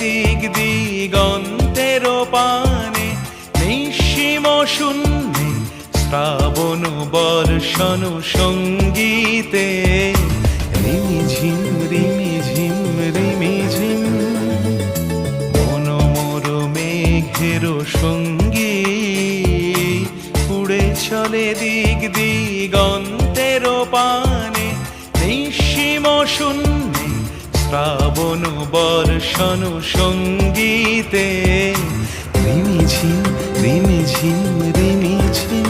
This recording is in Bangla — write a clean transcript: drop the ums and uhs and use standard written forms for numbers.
দিক দিগন্তের পানে, নিঃসীম শূন্যে শ্রাবণ বর্ষণ সঙ্গীতে। রিমিঝিম রিমিঝিম রিমিঝিম মন মোর মেঘের সঙ্গী, উড়ে চলে দিক দিগন্তের পানে, নিঃসীম শূন্যে শ্রাবণ বর্ষণ সঙ্গীতে। রিমিঝিম রিমিঝিম রিমিঝিম।